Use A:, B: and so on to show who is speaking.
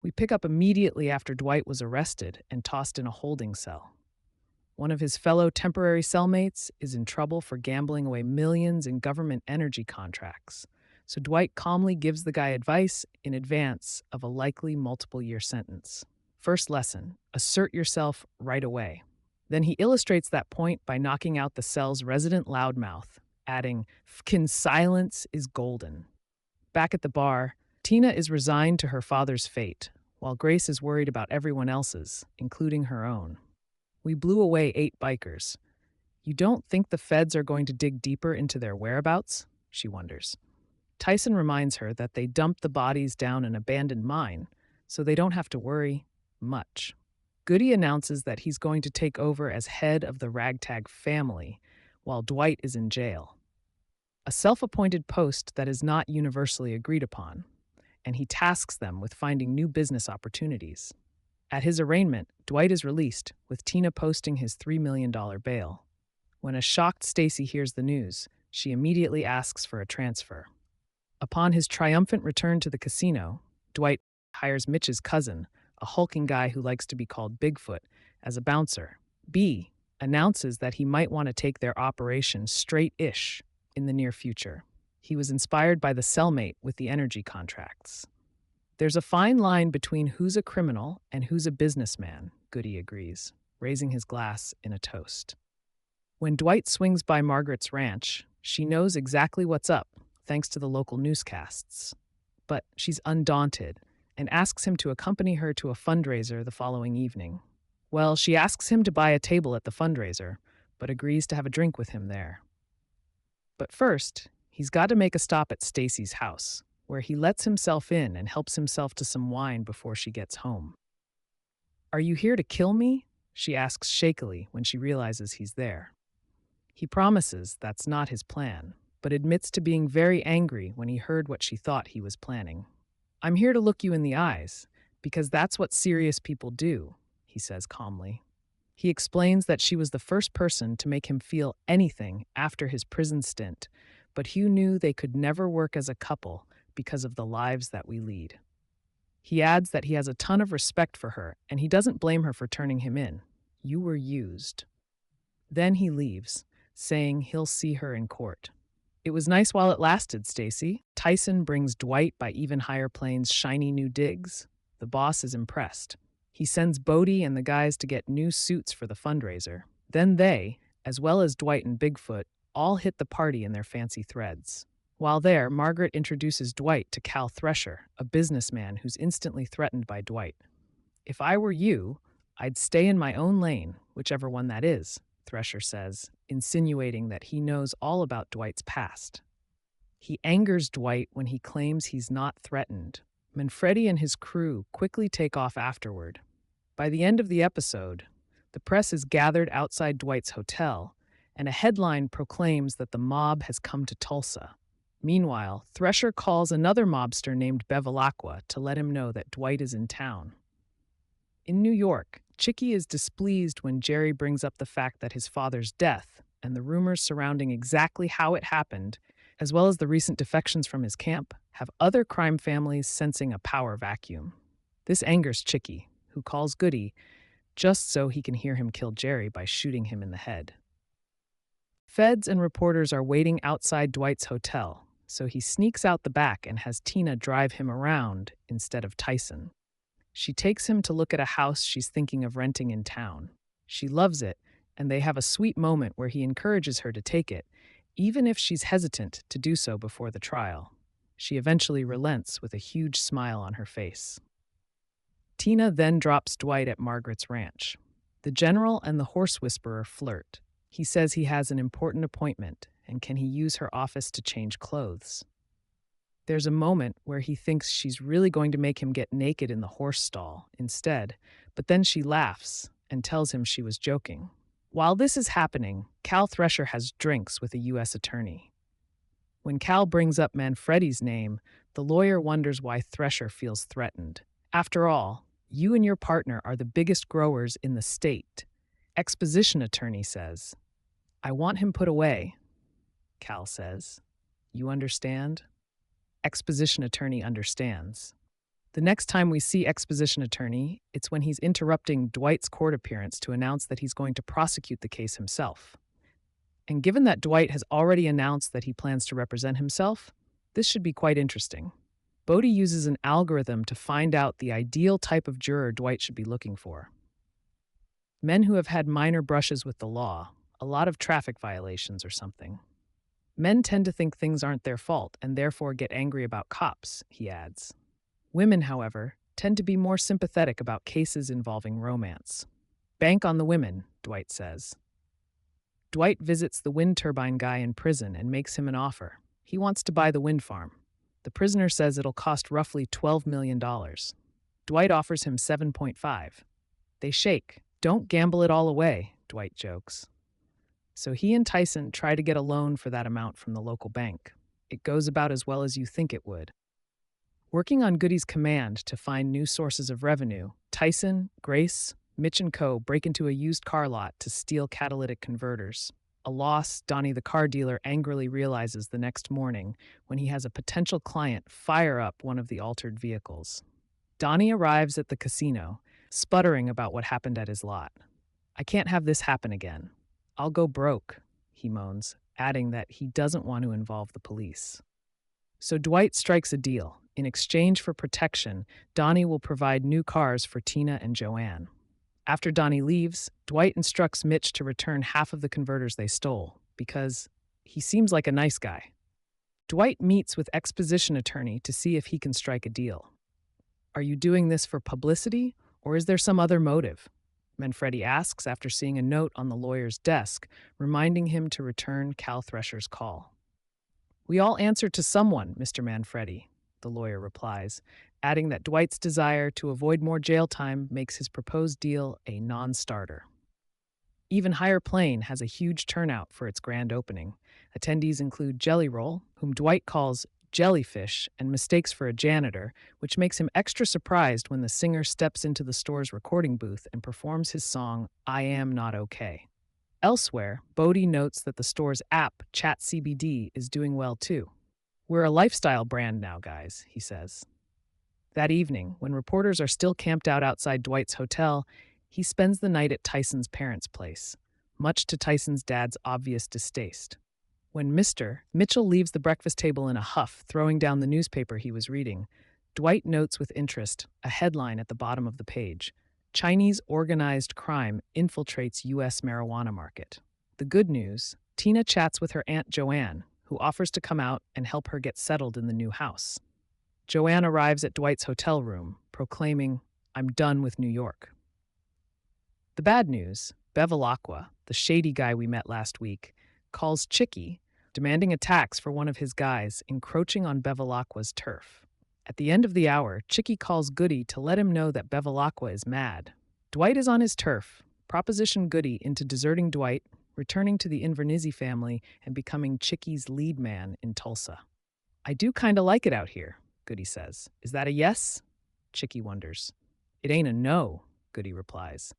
A: We pick up immediately after Dwight was arrested and tossed in a holding cell. One of his fellow temporary cellmates is in trouble for gambling away millions in government energy contracts. So Dwight calmly gives the guy advice in advance of a likely multiple year sentence. First lesson: assert yourself right away. Then he illustrates that point by knocking out the cell's resident loudmouth, adding, "Fkin silence is golden." Back at the bar, Tina is resigned to her father's fate, while Grace is worried about everyone else's, including her own. We blew away 8 bikers. You don't think the feds are going to dig deeper into their whereabouts? She wonders. Tyson reminds her that they dumped the bodies down an abandoned mine, so they don't have to worry much. Goody announces that he's going to take over as head of the ragtag family, while Dwight is in jail. A self-appointed post that is not universally agreed upon, and he tasks them with finding new business opportunities. At his arraignment, Dwight is released, with Tina posting his $3 million bail. When a shocked Stacy hears the news, she immediately asks for a transfer. Upon his triumphant return to the casino, Dwight hires Mitch's cousin, a hulking guy who likes to be called Bigfoot, as a bouncer. B announces that he might want to take their operation straight-ish in the near future. He was inspired by the cellmate with the energy contracts. There's a fine line between who's a criminal and who's a businessman, Goody agrees, raising his glass in a toast. When Dwight swings by Margaret's ranch, she knows exactly what's up, thanks to the local newscasts. But she's undaunted and asks him to accompany her to a fundraiser the following evening. Well, she asks him to buy a table at the fundraiser, but agrees to have a drink with him there. But first, he's got to make a stop at Stacy's house, where he lets himself in and helps himself to some wine before she gets home. "Are you here to kill me?" she asks shakily when she realizes he's there. He promises that's not his plan, but admits to being very angry when he heard what she thought he was planning. "I'm here to look you in the eyes, because that's what serious people do," he says calmly. He explains that she was the first person to make him feel anything after his prison stint, but Hugh knew they could never work as a couple because of the lives that we lead. He adds that he has a ton of respect for her, and he doesn't blame her for turning him in. You were used. Then he leaves, saying he'll see her in court. It was nice while it lasted, Stacy. Tyson brings Dwight by Even Higher Plane's shiny new digs. The boss is impressed. He sends Bodie and the guys to get new suits for the fundraiser. Then they, as well as Dwight and Bigfoot, all hit the party in their fancy threads. While there, Margaret introduces Dwight to Cal Thresher, a businessman who's instantly threatened by Dwight. "If I were you, I'd stay in my own lane, whichever one that is," Thresher says, insinuating that he knows all about Dwight's past. He angers Dwight when he claims he's not threatened. Manfredi and his crew quickly take off afterward. By the end of the episode, the press is gathered outside Dwight's hotel, and a headline proclaims that the mob has come to Tulsa. Meanwhile, Thresher calls another mobster named Bevilacqua to let him know that Dwight is in town. In New York, Chicky is displeased when Jerry brings up the fact that his father's death and the rumors surrounding exactly how it happened, as well as the recent defections from his camp, have other crime families sensing a power vacuum. This angers Chicky, who calls Goody just so he can hear him kill Jerry by shooting him in the head. Feds and reporters are waiting outside Dwight's hotel, so he sneaks out the back and has Tina drive him around instead of Tyson. She takes him to look at a house she's thinking of renting in town. She loves it, and they have a sweet moment where he encourages her to take it, even if she's hesitant to do so before the trial. She eventually relents with a huge smile on her face. Tina then drops Dwight at Margaret's ranch. The general and the horse whisperer flirt. He says he has an important appointment, and can he use her office to change clothes? There's a moment where he thinks she's really going to make him get naked in the horse stall instead, but then she laughs and tells him she was joking. While this is happening, Cal Thresher has drinks with a U.S. attorney. When Cal brings up Manfredi's name, the lawyer wonders why Thresher feels threatened. After all, you and your partner are the biggest growers in the state. Exposition attorney says, "I want him put away," Cal says. "You understand?" Exposition attorney understands. The next time we see exposition attorney, it's when he's interrupting Dwight's court appearance to announce that he's going to prosecute the case himself. And given that Dwight has already announced that he plans to represent himself, this should be quite interesting. Bodie uses an algorithm to find out the ideal type of juror Dwight should be looking for. Men who have had minor brushes with the law, a lot of traffic violations or something. Men tend to think things aren't their fault and therefore get angry about cops, he adds. Women, however, tend to be more sympathetic about cases involving romance. Bank on the women, Dwight says. Dwight visits the wind turbine guy in prison and makes him an offer. He wants to buy the wind farm. The prisoner says it'll cost roughly $12 million. Dwight offers him 7.5. They shake. Don't gamble it all away, Dwight jokes. So he and Tyson try to get a loan for that amount from the local bank. It goes about as well as you think it would. Working on Goody's command to find new sources of revenue, Tyson, Grace, Mitch and Co. break into a used car lot to steal catalytic converters. A loss Donnie the car dealer angrily realizes the next morning when he has a potential client fire up one of the altered vehicles. Donnie arrives at the casino, sputtering about what happened at his lot. I can't have this happen again. I'll go broke, he moans, adding that he doesn't want to involve the police. So Dwight strikes a deal. In exchange for protection, Donnie will provide new cars for Tina and Joanne. After Donnie leaves, Dwight instructs Mitch to return half of the converters they stole, because he seems like a nice guy. Dwight meets with exposition attorney to see if he can strike a deal. Are you doing this for publicity, or is there some other motive? Manfredi asks after seeing a note on the lawyer's desk, reminding him to return Cal Thresher's call. We all answer to someone, Mr. Manfredi, the lawyer replies, adding that Dwight's desire to avoid more jail time makes his proposed deal a non-starter. Even Higher Plane has a huge turnout for its grand opening. Attendees include Jelly Roll, whom Dwight calls Jellyfish and mistakes for a janitor, which makes him extra surprised when the singer steps into the store's recording booth and performs his song, I Am Not Okay. Elsewhere, Bodie notes that the store's app, ChatCBD, is doing well too. We're a lifestyle brand now, guys, he says. That evening, when reporters are still camped out outside Dwight's hotel, he spends the night at Tyson's parents' place, much to Tyson's dad's obvious distaste. When Mr. Mitchell leaves the breakfast table in a huff, throwing down the newspaper he was reading, Dwight notes with interest a headline at the bottom of the page: Chinese organized crime infiltrates U.S. marijuana market. The good news: Tina chats with her Aunt Joanne, who offers to come out and help her get settled in the new house. Joanne arrives at Dwight's hotel room, proclaiming, I'm done with New York. The bad news: Bevilacqua, the shady guy we met last week, calls Chicky, demanding a tax for one of his guys encroaching on Bevilacqua's turf. At the end of the hour, Chicky calls Goody to let him know that Bevilacqua is mad. Dwight is on his turf, proposition Goody into deserting Dwight, returning to the Invernizzi family, and becoming Chicky's lead man in Tulsa. I do kinda like it out here, Goody says. Is that a yes? Chicky wonders. It ain't a no, Goody replies.